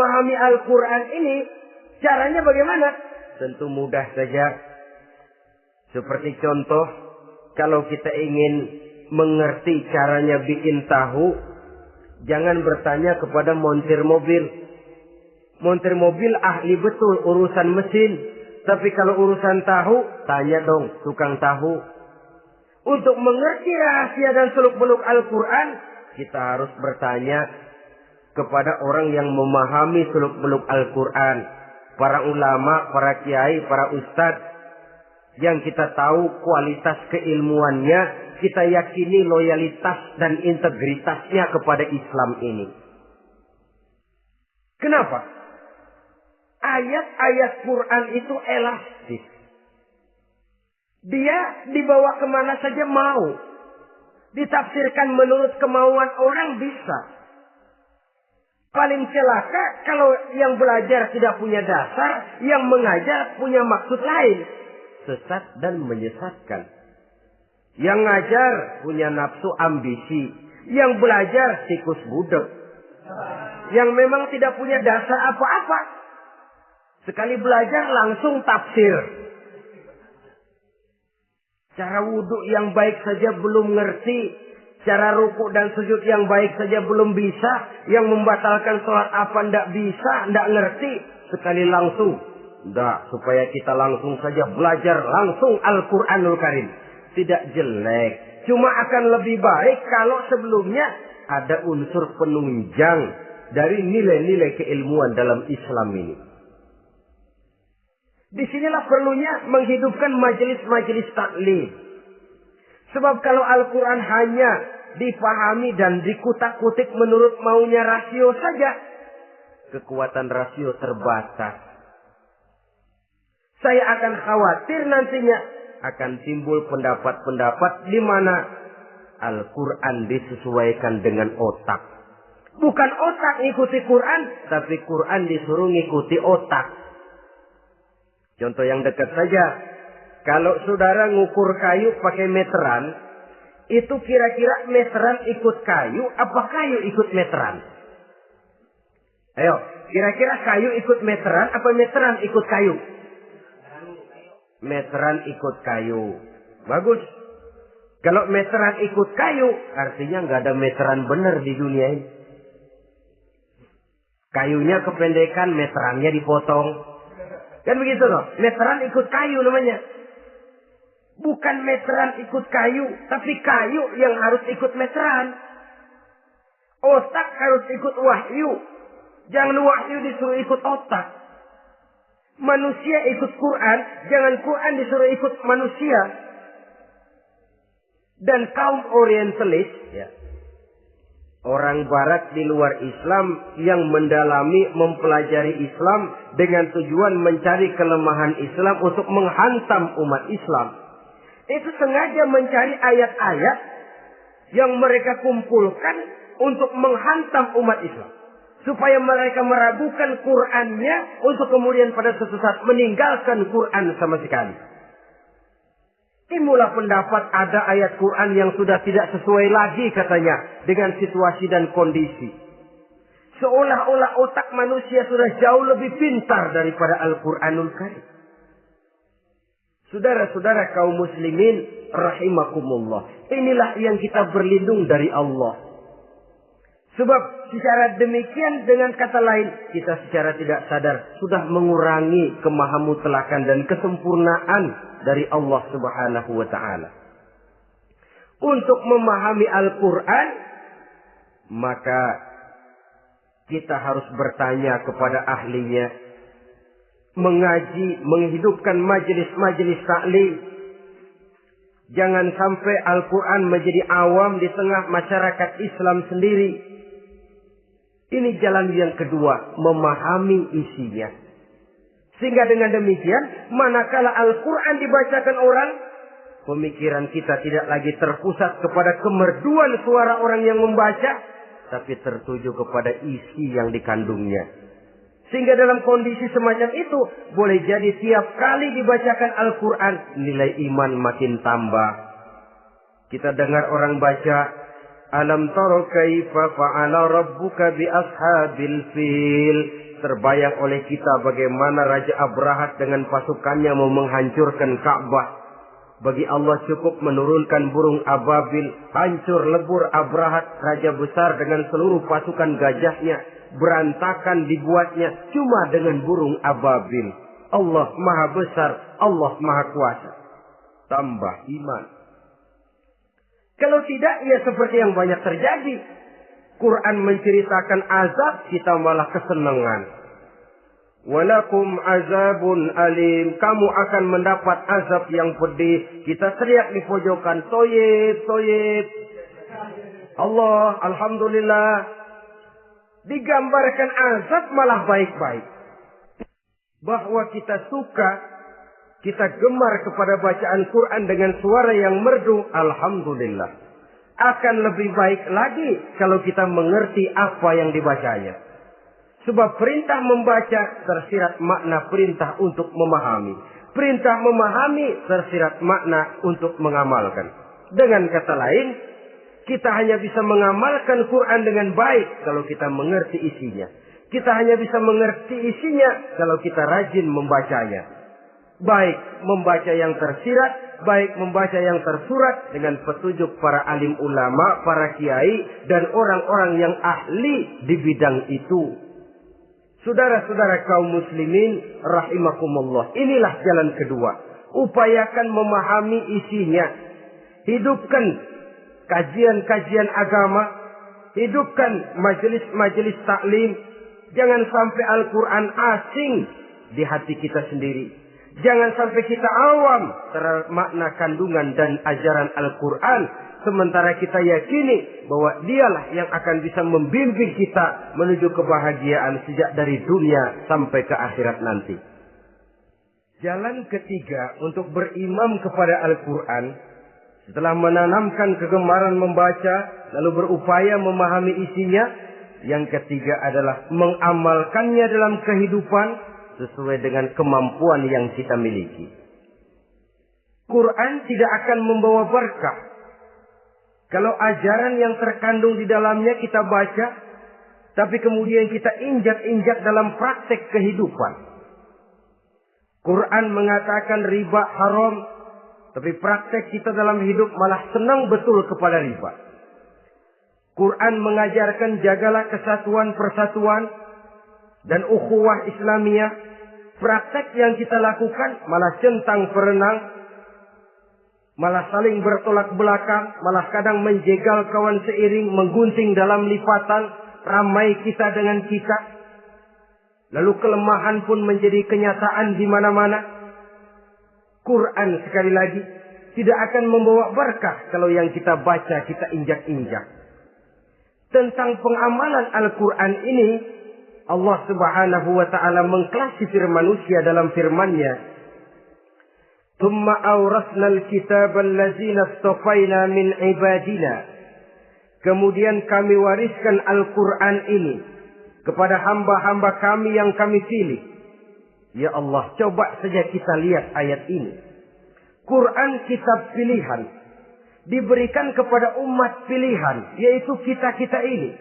memahami Al-Quran ini, caranya bagaimana? Tentu mudah saja. Seperti contoh, kalau kita ingin mengerti caranya bikin tahu, jangan bertanya kepada montir mobil. Montir mobil ahli betul urusan mesin. Tapi kalau urusan tahu, tanya dong tukang tahu. Untuk mengerti rahasia dan seluk-beluk Al-Quran, kita harus bertanya kepada orang yang memahami seluk-beluk Al-Quran. Para ulama, para kiai, para ustadz. Yang kita tahu kualitas keilmuannya, kita yakini loyalitas dan integritasnya kepada Islam ini. Kenapa? Ayat-ayat Quran itu elastis. Dia dibawa kemana saja mau. Ditafsirkan menurut kemauan orang bisa. Paling celaka kalau yang belajar tidak punya dasar, yang mengajar punya maksud lain. Sesat dan menyesatkan. Yang ngajar punya nafsu ambisi. Yang belajar tikus budek. Yang memang tidak punya dasar apa-apa. Sekali belajar langsung tafsir. Cara wudhu yang baik saja belum ngerti. Cara rukuk dan sujud yang baik saja belum bisa. Yang membatalkan sholat apa ndak bisa, ndak ngerti. Sekali langsung. Ndak, supaya kita langsung saja belajar langsung Al-Quranul Karim. Tidak jelek. Cuma akan lebih baik kalau sebelumnya ada unsur penunjang dari nilai-nilai keilmuan dalam Islam ini. Disinilah perlunya menghidupkan majelis-majelis taklim. Sebab kalau Al-Quran hanya dipahami dan dikutak-kutik menurut maunya rasio saja, kekuatan rasio terbatas. Saya akan khawatir nantinya akan timbul pendapat-pendapat di mana Al-Quran disesuaikan dengan otak. Bukan otak ngikuti Quran, tapi Quran disuruh ngikuti otak. Contoh yang dekat saja. Kalau saudara ngukur kayu pakai meteran, itu kira-kira meteran ikut kayu, apa kayu ikut meteran? Ayo, kira-kira kayu ikut meteran, apa meteran ikut kayu? Meteran ikut kayu. Bagus. Kalau meteran ikut kayu, artinya nggak ada meteran benar di dunia ini. Kayunya kependekan, meterannya dipotong. Kan begitu loh. Meteran ikut kayu namanya. Bukan meteran ikut kayu, tapi kayu yang harus ikut meteran. Otak harus ikut wahyu. Jangan wahyu disuruh ikut otak. Manusia ikut Quran, jangan Quran disuruh ikut manusia. Dan kaum orientalis, ya, orang barat di luar Islam yang mendalami, mempelajari Islam dengan tujuan mencari kelemahan Islam untuk menghantam umat Islam. Itu sengaja mencari ayat-ayat yang mereka kumpulkan untuk menghantam umat Islam. Supaya mereka meragukan Qur'annya untuk kemudian pada suatu saat meninggalkan Qur'an sama sekali. Timbullah pendapat ada ayat Qur'an yang sudah tidak sesuai lagi katanya dengan situasi dan kondisi. Seolah-olah otak manusia sudah jauh lebih pintar daripada Al-Qur'anul Karim. Saudara-saudara kaum muslimin rahimakumullah. Inilah yang kita berlindung dari Allah. Sebab secara demikian dengan kata lain kita secara tidak sadar sudah mengurangi kemahamutlakan dan kesempurnaan dari Allah Subhanahu wa taala. Untuk memahami Al-Qur'an maka kita harus bertanya kepada ahlinya, mengaji, menghidupkan majelis-majelis taklim. Jangan sampai Al-Quran menjadi awam di tengah masyarakat Islam sendiri. Ini jalan yang kedua, memahami isinya. Sehingga dengan demikian, manakala Al-Quran dibacakan orang, pemikiran kita tidak lagi terpusat kepada kemerduan suara orang yang membaca, tapi tertuju kepada isi yang dikandungnya. Sehingga dalam kondisi semacam itu, boleh jadi tiap kali dibacakan Al-Quran, nilai iman makin tambah. Kita dengar orang baca, Alam taro kaifa fa'ala rabbuka bi ashabil fil. terbayang oleh kita bagaimana Raja Abrahat dengan pasukannya mau menghancurkan Ka'bah. Bagi Allah cukup menurunkan burung ababil, hancur lebur Abrahat, raja besar dengan seluruh pasukan gajahnya, berantakan dibuatnya cuma dengan burung ababil. Allah Maha Besar, Allah Maha Kuasa. Tambah iman. Kalau tidak, ya seperti yang banyak terjadi. Quran menceritakan azab, kita malah kesenangan. Walakum azabun alim. Kamu akan mendapat azab yang pedih. Kita teriak di pojokan, toyib, toyib. Allah, alhamdulillah. Digambarkan azab malah baik-baik. Bahwa kita suka, kita gemar kepada bacaan Quran dengan suara yang merdu, alhamdulillah. Akan lebih baik lagi kalau kita mengerti apa yang dibacanya. Sebab perintah membaca tersirat makna perintah untuk memahami. Perintah memahami tersirat makna untuk mengamalkan. Dengan kata lain, kita hanya bisa mengamalkan Quran dengan baik kalau kita mengerti isinya. Kita hanya bisa mengerti isinya kalau kita rajin membacanya. Baik membaca yang tersirat, baik membaca yang tersurat dengan petunjuk para alim ulama, para kiai, dan orang-orang yang ahli di bidang itu. Saudara-saudara kaum muslimin rahimakumullah. Inilah jalan kedua. Upayakan memahami isinya. Hidupkan kajian-kajian agama. Hidupkan majelis-majelis taklim. Jangan sampai Al-Quran asing di hati kita sendiri. Jangan sampai kita awam terhadap makna kandungan dan ajaran Al-Quran. Sementara kita yakini bahwa dialah yang akan bisa membimbing kita menuju kebahagiaan sejak dari dunia sampai ke akhirat nanti. Jalan ketiga untuk berimam kepada Al-Quran. Setelah menanamkan kegemaran membaca, lalu berupaya memahami isinya. Yang ketiga adalah mengamalkannya dalam kehidupan sesuai dengan kemampuan yang kita miliki. Quran tidak akan membawa berkah kalau ajaran yang terkandung di dalamnya kita baca, tapi kemudian kita injak-injak dalam praktek kehidupan. Quran mengatakan riba haram, tapi praktek kita dalam hidup malah senang betul kepada riba. Quran mengajarkan jagalah kesatuan persatuan dan ukhuwah Islamiyah. Praktek yang kita lakukan malah centang perenang, malah saling bertolak belakang, malah kadang menjegal kawan seiring, menggunting dalam lipatan, ramai kita dengan kita. Lalu kelemahan pun menjadi kenyataan di mana-mana. Quran sekali lagi tidak akan membawa berkah kalau yang kita baca kita injak-injak. Tentang pengamalan Al-Quran ini, Allah Subhanahu wa ta'ala mengklasifikasi manusia dalam firman-Nya. Tsumma awrasna al-kitaba allazina istafaina min ibadina. Kemudian kami wariskan Al-Quran ini kepada hamba-hamba kami yang kami pilih. Ya Allah, coba saja kita lihat ayat ini. Quran kitab pilihan. Diberikan kepada umat pilihan, yaitu kita-kita ini.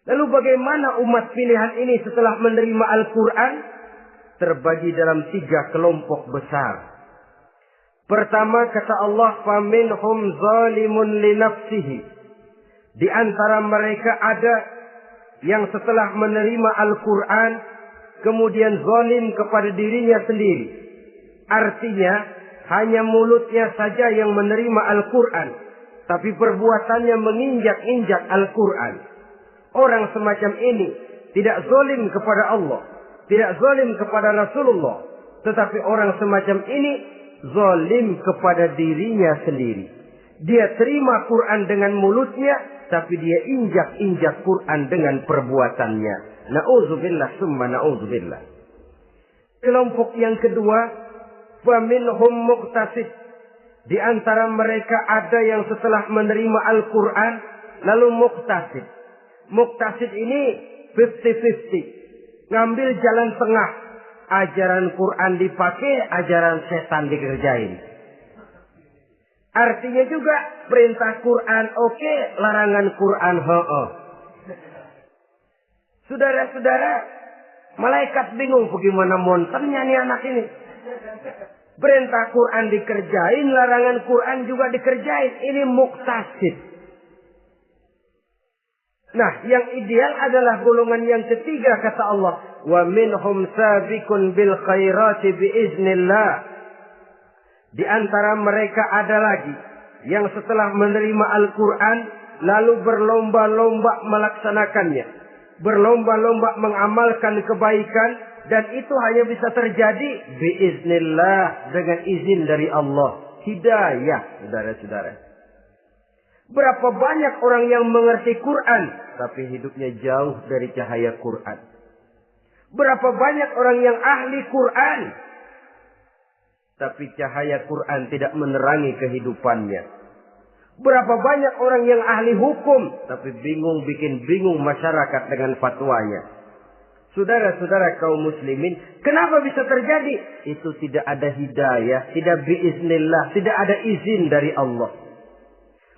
Lalu bagaimana umat pilihan ini setelah menerima Al-Quran? Terbagi dalam 3 kelompok besar. Pertama kata Allah, فَمِنْهُمْ ظَالِمٌ لِنَفْسِهِ. Di antara mereka ada yang setelah menerima Al-Quran, kemudian zalim kepada dirinya sendiri. Artinya, hanya mulutnya saja yang menerima Al-Quran, tapi perbuatannya menginjak-injak Al-Quran. Orang semacam ini tidak zalim kepada Allah, tidak zalim kepada Rasulullah, tetapi orang semacam ini zalim kepada dirinya sendiri. Dia terima Quran dengan mulutnya, tapi dia injak-injak Quran dengan perbuatannya. Na'udzubillah summa na'udzubillah. Kelompok yang kedua, faminhum muqtasid. Di antara mereka ada yang setelah menerima Al-Quran lalu muqtasid. Muqtasid ini 50-50. Ngambil jalan tengah. Ajaran Quran dipakai, ajaran setan dikerjain. Artinya juga perintah Quran oke, larangan Quran ho. Saudara-saudara, Malaikat bingung bagaimana monternya nih anak ini. Perintah Quran dikerjain, larangan Quran juga dikerjain. Ini muktasid. Nah, yang ideal adalah golongan yang ketiga kata Allah. Wa minhum sabiqun bil khairati biiznillah. Di antara mereka ada lagi yang setelah menerima Al-Quran lalu berlomba-lomba melaksanakannya. Berlomba-lomba mengamalkan kebaikan. Dan itu hanya bisa terjadi biiznillah, dengan izin dari Allah. Hidayah, saudara-saudara. Berapa banyak orang yang mengerti Quran, tapi hidupnya jauh dari cahaya Quran. Berapa banyak orang yang ahli Quran, tapi cahaya Quran tidak menerangi kehidupannya. Berapa banyak orang yang ahli hukum, tapi bikin bingung masyarakat dengan fatwanya. Saudara-saudara kaum muslimin, kenapa bisa terjadi? Itu tidak ada hidayah, tidak biiznillah, tidak ada izin dari Allah.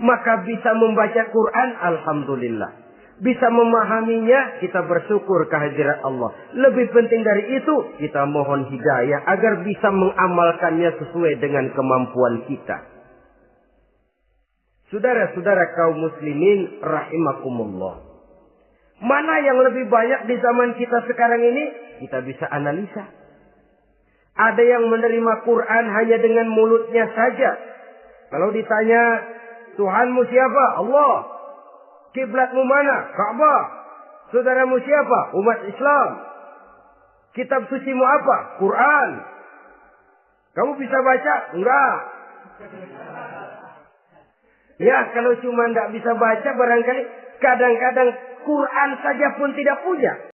Maka bisa membaca Quran, alhamdulillah. Bisa memahaminya, kita bersyukur kehadirat Allah. Lebih penting dari itu, kita mohon hidayah agar bisa mengamalkannya sesuai dengan kemampuan kita. Saudara-saudara kaum muslimin, rahimakumullah. Mana yang lebih banyak di zaman kita sekarang ini? Kita bisa analisa. Ada yang menerima Quran hanya dengan mulutnya saja. Kalau ditanya, Tuhanmu siapa? Allah. Kiblatmu mana? Ka'bah. Saudaramu siapa? Umat Islam. Kitab sucimu apa? Quran. Kamu bisa baca? Enggak. Ya, kalau cuma enggak bisa baca barangkali kadang-kadang Quran saja pun tidak punya.